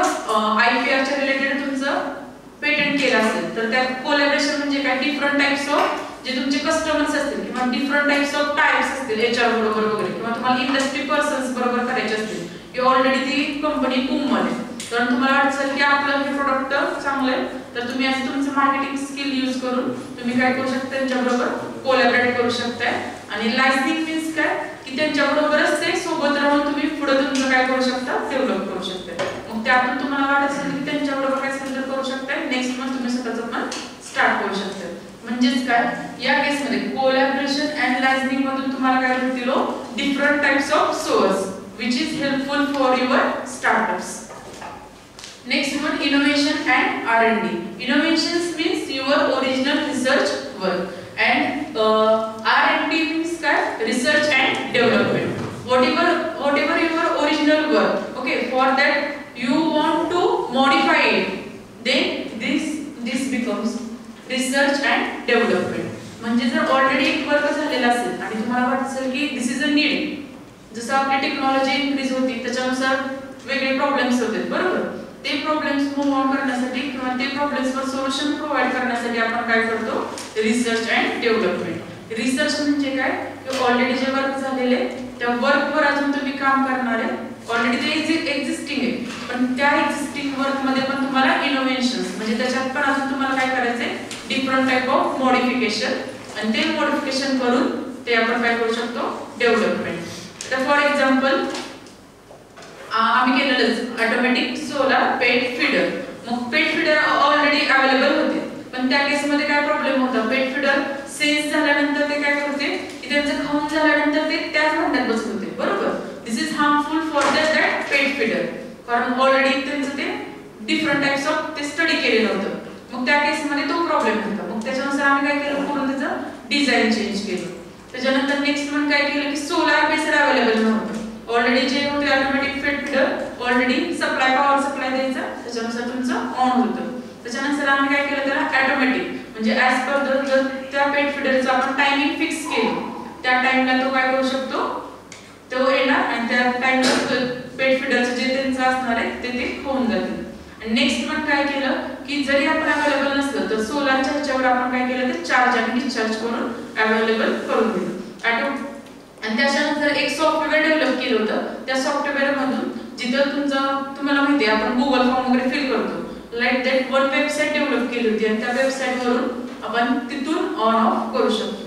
IPR च्या रिलेटेड तुमचं पेटंट केलं असेल तर त्या कोलॅबोरेशन म्हणजे काय, डिफरंट टाइप्स ऑफ जे तुमचे कस्टमर्स असतील किंवा डिफरंट टाइप्स ऑफ टाइप्स असतील HR बरोबर वगैरे किंवा तुम्हाला इंडस्ट्री पर्सन्स बरोबर करायचे असतील की ऑलरेडी ती कंपनी बूम मध्ये, तर तुम्हाला वाटतं की आपलं हे प्रोडक्ट चांगलं आहे तर तुम्ही असं तुमचं मार्केटिंग स्किल यूज करून तुम्ही काय करू शकता, त्यांच्याबरोबर कोलॅबोरेट करू शकताय. आणि लायसनिंग मीन्स काय की त्यांच्याबरोबरच ते सोबत राहून तुम्ही पुढे तुमचं काय करू शकता, डेव्हलप करू शकता. मग त्यातून तुम्हाला वाटत असेल की त्यांच्याबरोबर काय सेंटर करू शकताय, नेक्स्ट मंथ तुम्ही स्वतःचं पण स्टार्ट करू शकता. म्हणजेच काय, या केस मध्ये कोलॅबोरेशन अँड लायसनिंग मधून तुम्हाला काय भेटतील, different types of source which is helpful for your startups. Next one, innovation and R&D. Innovations means your original research work and R&D means research and development. Whatever your original work, okay, for that you want to modify it, then this becomes research and development. म्हणजे जर already एक work झालेला असेल आणि तुम्हाला वाटत असेल की दिस इज अ नीड, जसं आपली टेक्नॉलॉजी इन्क्रीज होती त्याच्यानुसार वेगळे प्रॉब्लेम्स होते, बरोबर. ते प्रॉब्लेम्स मूव्ह ऑन करण्यासाठी किंवा ते प्रॉब्लेम्सवर सोल्युशन प्रोव्हाइड करण्यासाठी आपण काय करतो, रिसर्च अँड डेव्हलपमेंट. रिसर्च म्हणजे काय की ऑलरेडी जे वर्क झालेले त्या वर्कवर अजून तुम्ही काम करणार आहे. ऑलरेडी ते एक्झिस्टिंग आहे, पण त्या एक्झिस्टिंग वर्क मध्ये पण तुम्हाला इनोव्हेशन्स म्हणजे त्याच्यात पण अजून तुम्हाला काय करायचंय, डिफरंट टाइप ऑफ मॉडिफिकेशन, आणि ते मॉडिफिकेशन करून ते आपण काय करू शकतो, डेव्हलपमेंट. तर फॉर एक्झाम्पल आम्ही केलेलंच ऑटोमॅटिक सोलार पेट फीडर. मग पेट फीडर ऑलरेडी अवेलेबल होते, पण त्या केस मध्ये काय प्रॉब्लेम होता, पेट फीडर सेन्स झाल्यानंतर ते काय करते की त्यांचं खाऊन झाल्यानंतर ते त्याच भांड्यात बसत होते. बरोबर, this is harmful for that pet feeder, कारण ऑलरेडी त्यांचं ते डिफरंट टाइप्स ऑफ ते स्टडी केलेलं होतं. मग त्या केस मध्ये तो प्रॉब्लेम होता. मग त्याच्यानुसार आम्ही काय केलं, पूर्ण त्याचं डिझाइन चेंज केलं. त्याच्यानंतर नेक्स्ट पण काय केलं की सोलार बेस्ड अवेलेबल नव्हतं. ऑलरेडी जे होते automatic pet feeder already supply power supply द्यायचा, त्याच्यानुसार तुमचं ऑन होतं. त्याच्यानंतर आम्ही काय केलं, त्याला ऑटोमॅटिक म्हणजे ऍज पर जर त्या पेट फीडरचं आपण टायमिंग फिक्स केलं, त्या टाइमला तो काय करू शकतो, तो येणार आणि त्या टाइमला पेट फीडरचं जे त्यांचं असणार आहे ते होऊन जातील. आणि नेक्स्ट पण काय केलं की जरी आपण अवेलेबल नसलं तर सोलारच्या ह्याच्यावर आपण काय केलं, ते चार्ज आणि डिस्चार्ज करून अवेलेबल करून दिलं. आणि त्याच्यानंतर एक सॉफ्टवेअर डेव्हलप केलं होतं. त्या सॉफ्टवेअर मधून जिथं तुम्हाला माहिती आहे आपण गुगल फॉर्म वगैरे फिल करतो, like that one website develop केली होती आणि त्या वेबसाईट वरून आपण तिथून ऑन ऑफ करू शकतो.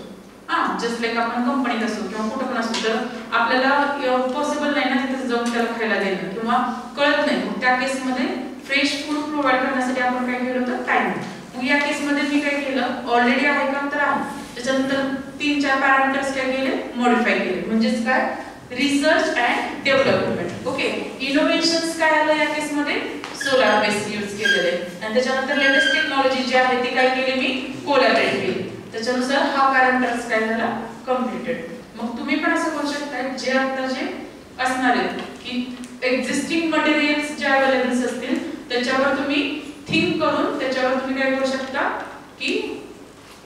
जस्ट लाईक आपण कंपनीत असो किंवा कुठं पण असो, तर आपल्याला पॉसिबल नाही ना तिथे जाऊन त्याला खायला देणं किंवा कळत नाही. मग त्या केसमध्ये फ्रेश फूड प्रोव्हाइड करण्यासाठी आपण काय केलं होतं, टाइम. मग या केसमध्ये मी काय केलं, ऑलरेडी आहे का तर आहे, त्याच्यानंतर 3-4 पॅरामीटर्स काय केले, मॉडिफाय केले. म्हणजेच काय, research and development. Okay, innovations काय आलं या केसमध्ये, सोलार बेस यूज केलेले. आणि त्याच्यानंतर लेटेस्ट टेक्नॉलॉजी जी आहे ती काय केली, मी कोलॅबरेट केली. त्याच्यानुसार हा पॅरामीटर्स काय झाला, कम्प्लीटेड. मग तुम्ही पण असं करू शकता, जे आता जे असणार आहेत की एक्झिस्टिंग मटेरियल्स जे अवेलेबल असतील त्याच्यावर तुम्ही थिंक करून त्याच्यावर तुम्ही काय करू शकता की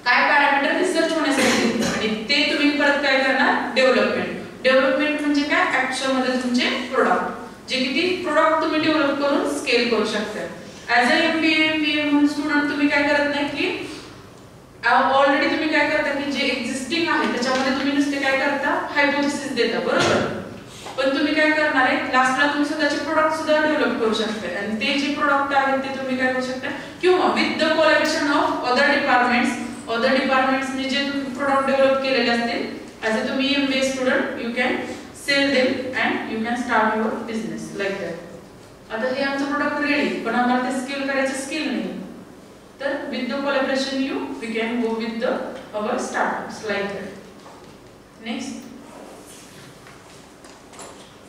काय पॅरामीटर रिसर्च होण्यासाठी, आणि ते तुम्ही परत काय करणार, डेव्हलपमेंट म्हणजे काय, ऍक्च्युअल मध्ये तुमचे प्रोडक्ट जे किती प्रोडक्ट तुम्ही डेव्हलप करून स्केल करू शकता. ऍज अ एमबीए म्हणून स्टुडंट तुम्ही काय करत नाही की ऑलरेडी तुम्ही काय करता की जे एक्झिस्टिंग आहे त्याच्यामध्ये तुम्ही नुसते काय करता, हायपोथेसिस देता. बरोबर, पण तुम्ही काय करणार आहे, लास्टला तुम्ही स्वतःचे प्रोडक्ट सुद्धा डेव्हलप करू शकता. आणि ते जे प्रोडक्ट आहेत ते तुम्ही काय करू शकता, किंवा with the collaboration of other डिपार्टमेंट्सने जे तुम्ही प्रोडक्ट डेव्हलप केलेले असतील, ऍज अ तुम्ही MBA student you can sell them and you can start your business like that. आता हे आमचं प्रोडक्ट रेडी, पण आम्हाला ते स्केल करायचं स्किल नाही, तर with the collaboration we can go with the our startups like that. Next,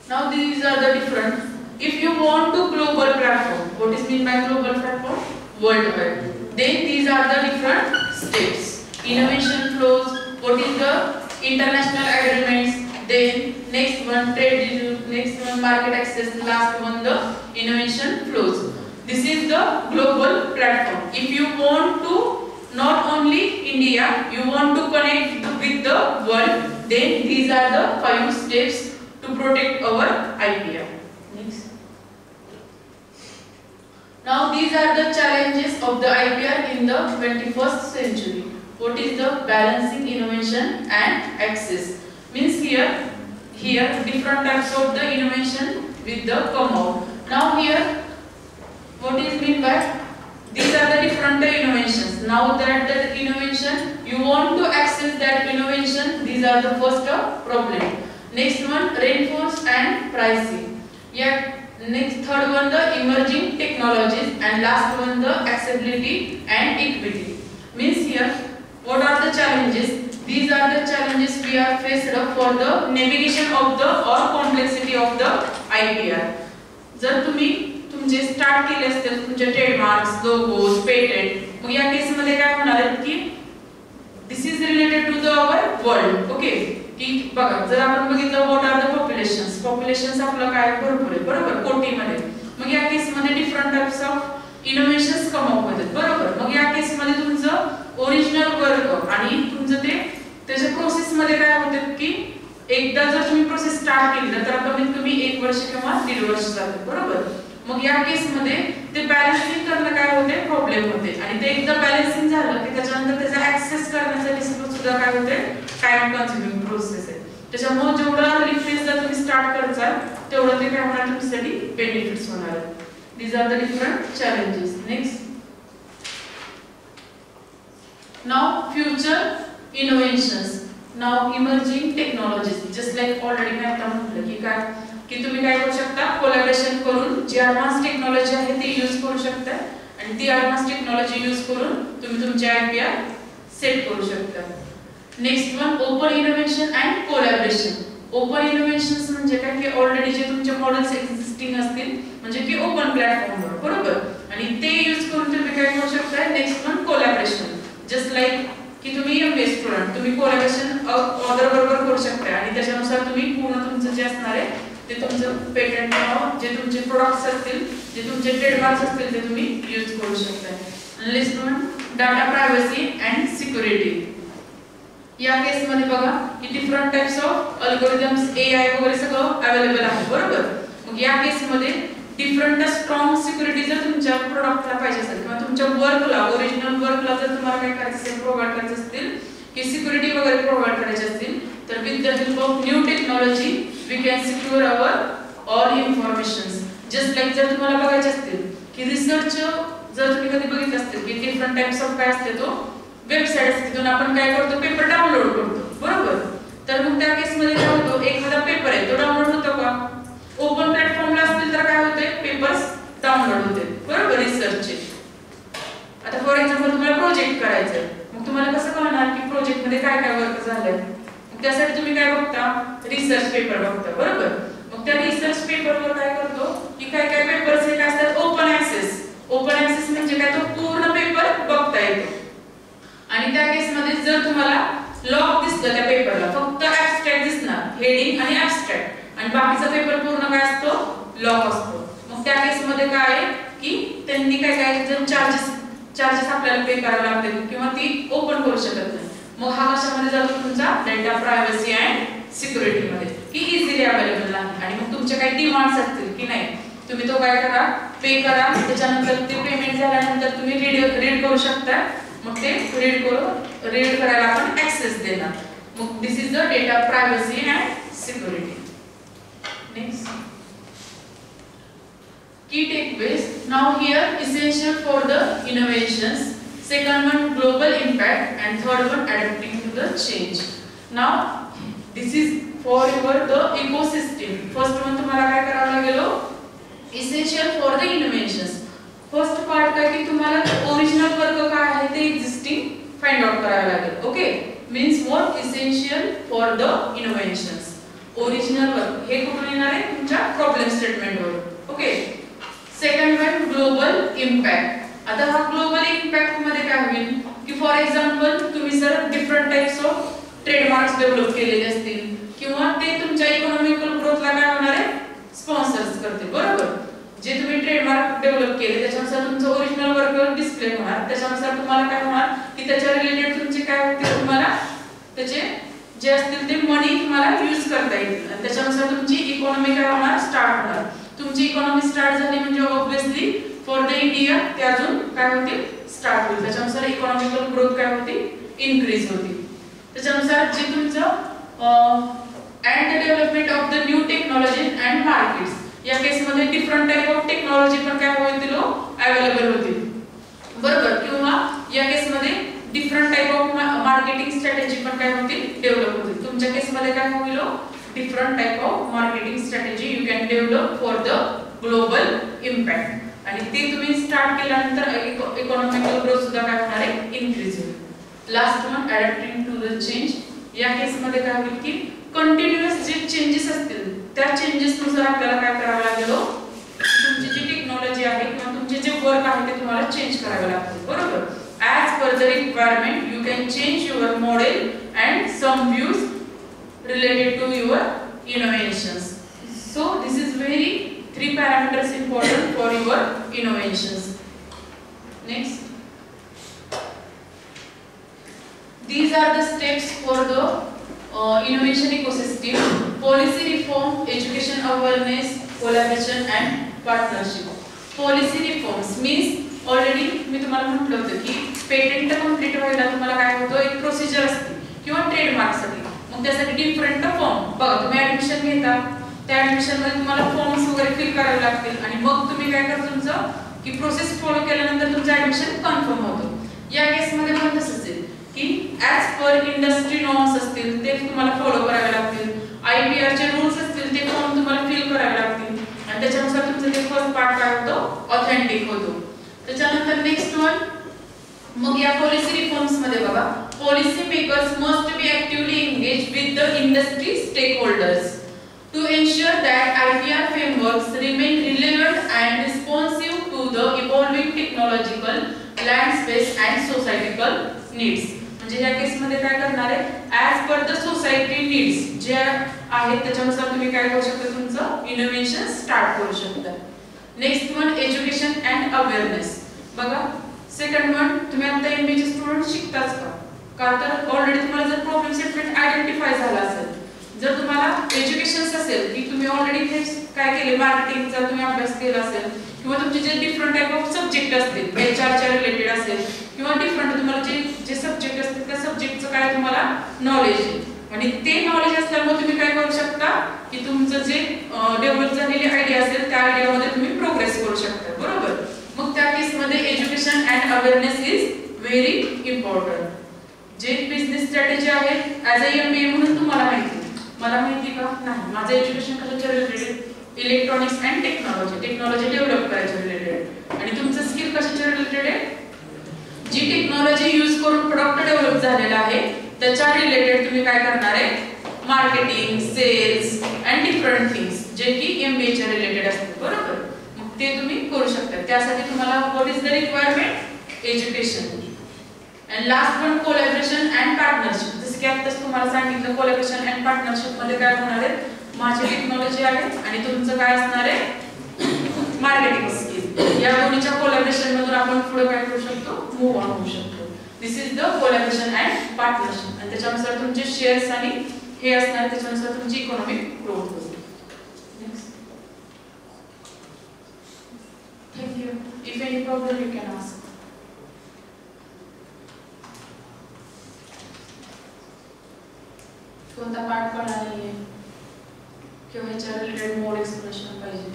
now these are the different. If you want to global platform, what is mean by global platform, worldwide, then these are the different steps. Innovation flows, what is the international agreements, then next one trade, next one market access, last one the innovation flows. This is the global platform. If you want to not only India, you want to connect with the world, then these are the 5 steps to protect our IPR. Next. Now these are the challenges of the IPR in the 21st century. What is the balancing innovation and access? Means here different types of the innovation with the come out. Now here what is mean by, these are the different innovations. Now that the innovation you want to access that innovation, these are the first problem. Next one, reinforce and pricing. Yeah, next third one the emerging technologies, and last one the accessibility and equity. Means here what are the challenges? These are the challenges we are faced for the navigation of the or complexity of the IPR. जर तुम्ही तुमचे start केले असतील तुमचे trademarks, logos, patent, मग या case मध्ये काय होणार आहे की this is related to the our world. Okay, की बघा जर आपण बघितलं व्हॉट आर द पॉप्युलेशन्स आपलं काय भरपूर आहे, बरोबर, कोटीमध्ये. मग या केस मध्ये different types of innovations come up होतात. बरोबर, मग या केस मध्ये तुमचं ओरिजिनल वर्क आणि तुमचं ते त्याच्या प्रोसेस मध्ये काय होतं की एकदा जर तुम्ही प्रोसेस स्टार्ट केली तर कमीत कमी 1 वर्ष किंवा 1.5 वर्ष जाते. बरोबर, मग या केस मध्ये ते बॅलन्सिंग करणं काय होते, प्रॉब्लेम होते. आणि ते एकदा बॅलन्सिंग झालं की त्याच्यानंतर त्याचा ऍक्सेस करण्यासाठी सुद्धा काय होते, टाइम कन्झ्युमिंग प्रोसेस. त्याच्यामुळे जेवढा अर्ली फेजला तुम्ही स्टार्ट करताल तेवढं ते काय होणार तुमच्यासाठी बेनिफिट्स होणार आहेत. These are the different challenges. Next. Now future innovations. Now emerging technologies. Just like already मी आता म्हटलं की काय की तुम्ही काय करू शकता कोलॅबोरेशन करून जी ॲडव्हान्स टेक्नॉलॉजी आहे ती यूज करू शकता आणि ती ॲडव्हान्स टेक्नॉलॉजी यूज करून तुम्ही तुमचे आयडिया सेट करू शकता. Next one open innovation and collaboration. Open innovations म्हणजे काय की ऑलरेडी जे तुमचे मॉडेल्स एक्झिस्टिंग असतील म्हणजे की ओपन प्लॅटफॉर्मवर बरोबर आणि ते यूज करून तुम्ही काय करू शकता. Next one collaboration. Just like की तुम्ही एमबीए स्टुडंट तुम्ही कोलॅबोरेशन ऑर्डर बरोबर करू शकता आणि त्याच्यानुसार तुम्ही पूर्ण तुमचं जे असणार आहे ते तुमचं पेटंट जे तुमचे प्रोडक्ट्स असतील जे तुमचे ट्रेडमार्क्स असतील ते तुम्ही यूज करू शकता. Next one data privacy and security. या केस मध्ये बघा की different types of algorithms AI वगैरे सगळं अवेलेबल आहे बरोबर. मग या केस मध्ये डिफरंट स्ट्रॉंग सिक्युरिटी जर तुमच्या प्रोडक्टला पाहिजे असेल किंवा तुमच्या वर्कला ओरिजिनल वर्कला जर तुम्हाला काय करायचं असेल प्रोव्हाइड करायचं असतील की सिक्युरिटी वगैरे प्रोव्हाइड करायची असतील तर with the help of new technology we can secure our all informations. Just like जर तुम्हाला बघायचे असतील की रिसर्च जर तुम्ही कधी बघितलं असतील की डिफरंट टाइप्स ऑफ काय असते तो वेबसाईट असते तिथून आपण काय करतो पेपर डाउनलोड करतो बरोबर. तर मग त्या केस मध्ये काय होतो एखादा पेपर आहे तो डाउनलोड होतो का ओपन प्लॅटफॉर्मला असतील तर काय होते पेपर्स डाउनलोड होते बरोबर रिसर्चचे. आता फॉर एक्झाम्पल तुम्हाला प्रोजेक्ट करायचा आहे मग तुम्हाला कसं कळणार की प्रोजेक्ट मध्ये काय काय वर्क झालंय. मग त्यासाठी तुम्ही काय बघता रिसर्च पेपर बघता बरोबर. मग त्या रिसर्च पेपरवर काय करतो की काय काय पेपर्स हे काय असतात ओपन ऍक्सेस. ओपन ऍक्सेस म्हणजे काय तो पूर्ण पेपर बघता येतो आणि त्या केस मध्ये जर तुम्हाला लॉक दिसलं त्या पेपरला फक्त ऍब्स्ट्रॅक्ट दिसणार हेडिंग आणि ऍब्स्ट्रॅक्ट आणि बाकीचा पेपर पूर्ण काय असतो लॉक असतो. मग त्या केस मध्ये काय आहे की त्यांनी काय काय जर चार्जेस आपल्याला पे करावे लागतील किंवा ती ओपन करू शकत नाही. मग हा कशामध्ये जातो तुमचा डेटा प्रायव्हसी अँड सिक्युरिटी मध्ये की इझिली अवेलेबल आहे आणि मग तुमचे काही डिमांड्स असतील की नाही तुम्ही तो काय करा पे करा त्याच्यानंतर ते पेमेंट झाल्यानंतर तुम्ही रीड करू शकता मग ते रीड करायला आपण ऍक्सेस देणार. मग this is the data privacy and security. Next key takeaways. Now here essential for the innovations. Second one global impact and third one adapting to the change. Now this is for your the ecosystem. First one तुम्हाला काय करावं लागेल essential for the innovations. First part काय की तुम्हाला original work काय आहे ते एक्झिस्टिंग फाइंड आउट करायला लागेल. Okay means what essential for the innovations. Original work हे कुठून येणार आहे तुमच्या प्रॉब्लेम स्टेटमेंट वर. Okay second one global impact. आता हा ग्लोबल इम्पॅक्ट मध्ये काय होईल की फॉर एक्झाम्पल तुम्ही जर different types of trademarks develop केलेले असतील किंवा ते तुमच्या इकॉनॉमिकल ग्रोथला काय होणार आहे स्पॉन्सर्स करते बरोबर. जे तुम्ही ट्रेडमार्क डेव्हलप केले त्याच्यानुसार तुमचं ओरिजिनल वर्क डिस्प्ले होणार त्याच्यानुसार तुम्हाला काय होणार की त्याच्या रिलेटेड तुमचे काय होतील तुम्हाला त्याचे जे असतील ते मनी तुम्हाला यूज करता येतील आणि त्याच्यानुसार तुमची इकॉनॉमी काय होणार स्टार्ट होणार. तुमची इकॉनॉमी स्टार्ट झाली म्हणजे ऑब्वियसली फॉर द इंडिया ते अजून काय होतील स्टार्ट होईल त्याच्यानुसार इकॉनॉमिकल ग्रोथ काय होती इनक्रीज होती. त्याच्यानुसार जे तुमचं and the development of the new technology and markets या केस मध्ये डिफरंट टाइप ऑफ टेक्नॉलॉजी पण काय होतील अवेलेबल होतील बरोबर किंवा या केस मध्ये different type of marketing strategy पण काय होतील डेव्हलप होतील. तुमच्या केस मध्ये काय होईल different type of marketing strategy you can develop for the global impact आणि ते तुम्ही स्टार्ट केल्यानंतर इकॉनॉमिकल ग्रोथ सुद्धा काय होणार आहे इनक्रीज होईल. Last one adapting to the change. या केस मध्ये काय होईल की कंटिन्युअस जे चेंजेस असतील त्या चेंजेस नुसार आपल्याला काय करावं लागेल तुमची जी टेक्नॉलॉजी आहे किंवा तुमचे जे वर्क आहे ते तुम्हाला चेंज करावे लागतील बरोबर. As per the requirement you can change your model and some views related to your innovations. So this is very 3 parameters important for your innovations. Next, these are the steps for the innovation ecosystem: policy reform, education awareness, collaboration and partnership. Policy reforms means already मी तुम्हाला म्हटलं होतं की patent complete व्हायला तुम्हाला काय होतं एक प्रोसिजर असते किंवा ट्रेडमार्कसाठी मग त्यासाठी डिफरंट फॉर्म बघा, तुम्ही ऍडमिशन घेता, त्या ऍडमिशन मध्ये तुम्हाला फॉर्म्स वगैरे फिल करावे लागतील आणि मग तुम्ही काय करता तुमचं की प्रोसेस फॉलो केल्यानंतर तुमचं ऍडमिशन कन्फर्म होतं. या केसमध्ये पण तसंच आहे की ॲज पर इंडस्ट्री नॉर्म्स असतील ते तुम्हाला फॉलो करावे लागतील, IPR चे रूल्स असतील ते फॉर्म तुम्हाला फिल करावे लागतील आणि त्याच्यानुसार तुमचं ते फर्स्ट पार्ट काय होतं ऑथेंटिक होतो. त्याच्यानंतर नेक्स्ट वन, मग या पॉलिसी रिफॉर्म्स मध्ये बघा, policy makers must be actively engage with the industry stakeholders to ensure that IPR frameworks remain relevant and responsive to the evolving technological landscape and societal needs. म्हणजे या case मध्ये काय करणार आहे, as per the society needs जे आहेत त्याच्यानुसार तुम्ही काय करू शकता, तुमचं इनोव्हेशन स्टार्ट करू शकता. Next one, education and awareness. बघा, सेकंड वन, तुम्ही आता MBA चे स्टुडंट शिकताच का तर ऑलरेडी तुम्हाला जर प्रॉब्लेम स्टेटमेंट आयडेंटिफाय झाला असेल, जर तुम्हाला एज्युकेशन असेल की तुम्ही ऑलरेडी हे काय केले, मार्केटिंगचा तुम्ही अभ्यास केला असेल किंवा तुमचे जे डिफरंट टाइप ऑफ सब्जेक्ट असतील, HR च्या रिलेटेड असेल किंवा डिफरंट तुम्हाला जे सब्जेक्ट असतील त्या सब्जेक्टचं काय तुम्हाला नॉलेज आहे आणि ते नॉलेज असल्यामुळे तुम्ही काय करू शकता की तुमचं जे डेव्हलप झालेली आयडिया असेल त्या आयडियामध्ये तुम्ही प्रोग्रेस करू शकता. बरोबर, मग त्या केसमध्ये education and awareness is very important. जे बिझनेस स्ट्रॅटेजी आहे ॲज अ MBA म्हणून तुम्हाला माहिती, मला माहिती का नाही, माझं एज्युकेशन कशाच्या related, electronics and technology develop करायच्या रिलेटेड आणि तुमचं स्किल कशाच्या रिलेटेड आहे, जी टेक्नॉलॉजी यूज करून प्रोडक्ट डेव्हलप झालेला आहे त्याच्या रिलेटेड तुम्ही काय करणार आहे, marketing, sales and different things जे की MBA च्या रिलेटेड असतात. बरोबर, मग ते तुम्ही करू शकता. त्यासाठी तुम्हाला what is the requirement, education. And last one, collaboration and partnership. जसं की आताच तुम्हाला सांगितलं, कोलॅबोरेशन अँड पार्टनरशिप मध्ये काय होणार आहे, माझी टेक्नॉलॉजी आहे आणि तुमचं काय असणार आहे, मार्केटिंग स्किल. या दोन्हीच्या कोलॅबोरेशन मधून आपण पुढे काय करू शकतो, मूव्ह ऑन होऊ शकतो. This is the collaboration and partnership आणि त्याच्यानुसार तुमचे शेअर्स आणि हे असणार, त्याच्यानुसार तुमची इकॉनॉमिक ग्रोथ होईल. Thank you. If any problem you can ask. कोणता पार्ट कळला नाहीये किंवा ह्याच्या रिलेटेड मोर एक्सप्रेशन पाहिजे.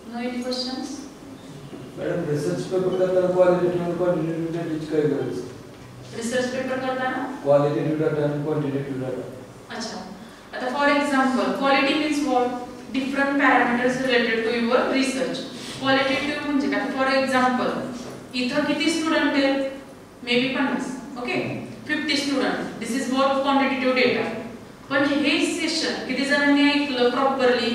No any questions? Madam, research paper करताना क्वालिटेटिव्ह आणि क्वांटिटेटिव्ह डाटाची काय गरज? रिसर्च पेपर करताना क्वालिटेटिव्ह डाटा आणि क्वांटिटेटिव्ह डाटा. अच्छा, आता for example, quality means what, different parameters related to your research. Qualitative म्हणजे काय, फॉर एक्झाम्पल इथं किती स्टुडंट आहेत, maybe 50, okay, 50 student, this is what quantitative data. पण हे सेशन किती जणांनी ऐकलं प्रॉपरली,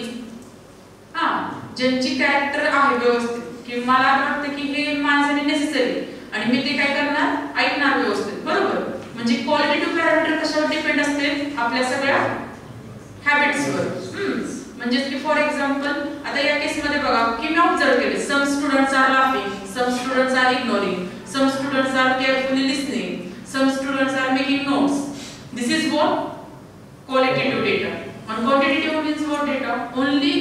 ज्यांची कॅरेक्टर आहे व्यवस्थित की मला वाटतं की हे माझ्यासाठी नेसेसरी आणि मी ते काय करणार, ऐकणार व्यवस्थित. बरोबर, म्हणजे क्वालिटेटिव्ह पॅरामीटर कशावर डिपेंड असते, आपल्या सगळ्या हॅबिट्सवर. म्हणजे की फॉर एक्झाम्पल आता या केसमध्ये बघा की मी ऑब्झर्व केले, some students are laughing, some students are ignoring, some students are carefully listening, some students are making notes. This is what qualitative data. And quantitative means what data, only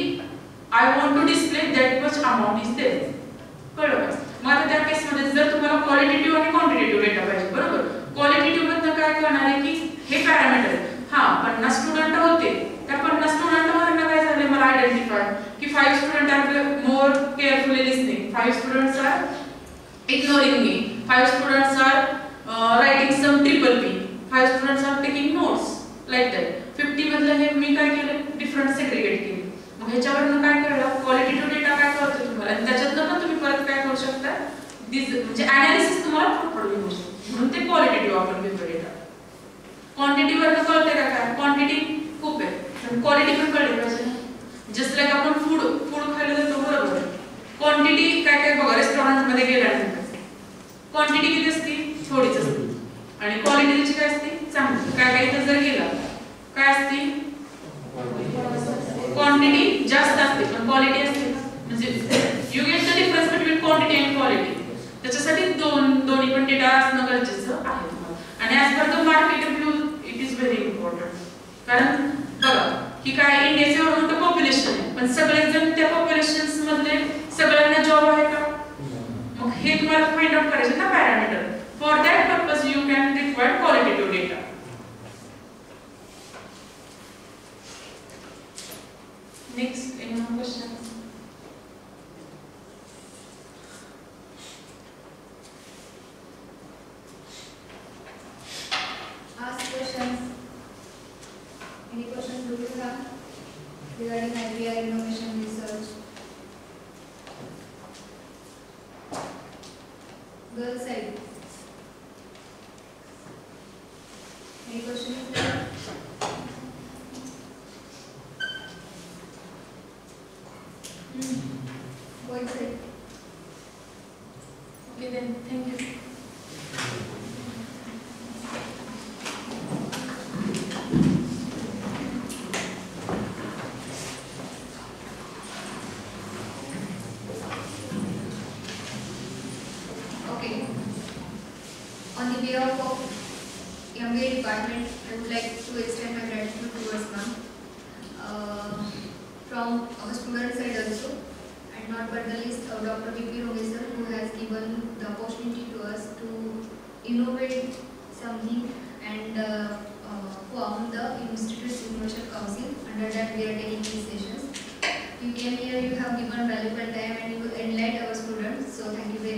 I want to display that much amount is there. बरोबर, मग आता त्या case मध्ये जर तुम्हाला qualitative आणि quantitative data पाहिजे, बरोबर, क्वालिटेटिव्ह मध्ये काय करणार आहे की हे पॅरामीटर 50 स्टुडंट होते, त्या 50 स्टुडंट मधून काय झाले मला आयडेंटिफाय की 5 student are more carefully listening, 5 students are ignoring me, 5 students are writing some triple P, 5 students are taking notes, like that. 50 मधलं हे मी काय केलं, डिफरंट सेग्रीगेट केले. मग ह्याच्यावरून काय कळलं, क्वालिटेटिव्ह डेटा काय कळतो तुम्हाला आणि त्याच्यातनं पण तुम्ही परत काय करू शकता, म्हणजे ॲनालिसिस तुम्हाला प्रॉपरली होऊ शकते. म्हणून ते क्वालिटेटिव्ह आपण घेतो डेटा. क्वांटिटी वरनं कळते का काय, क्वांटिटी खूप आहे पण क्वालिटी पण कळली पाहिजे. जस्ट लाईक आपण फूड खायला जातो, बरोबर, क्वांटिटी काय काय बघा, रेस्टॉरंट मध्ये गेल्यानंतर क्वांटिटी किती असते, थोडीच असते आणि क्वालिटी त्याची काय असते, चांगली. काय काय इथं जर गेला काय असते, क्वांटिटी जास्त असते पण क्वालिटी असते, म्हणजे you get the difference between quantity and quality. त्याच्यासाठी दोन्ही पण डेटा असणं गरजेचं आहे. आणि as per the market view it is very important. कारण बघा की काय, इंडियाचे एवढं मोठं पॉप्युलेशन आहे पण सगळेजण त्या पॉप्युलेशन्स मधले सगळ्यांना जॉब आहे का, मग हे तुम्हाला फाइंड आउट करायचे ना parameter. For that purpose, you can require qualitative data. Next, any more questions? Ask questions. Any questions do you have regarding IPR innovation research? Girl side. Any questions there? Boy side. Okay then, thank you. Okay. On the behalf of MBA department, I would like to extend my gratitude towards ma'am. From our student side also, and not but the least, Dr. V.P. Rogesar, who has given the opportunity to us to innovate something and form the Institute's Innovation Council. Under that, we are taking these sessions. You came here, you have given valuable time and you enlightened our students. So thank you very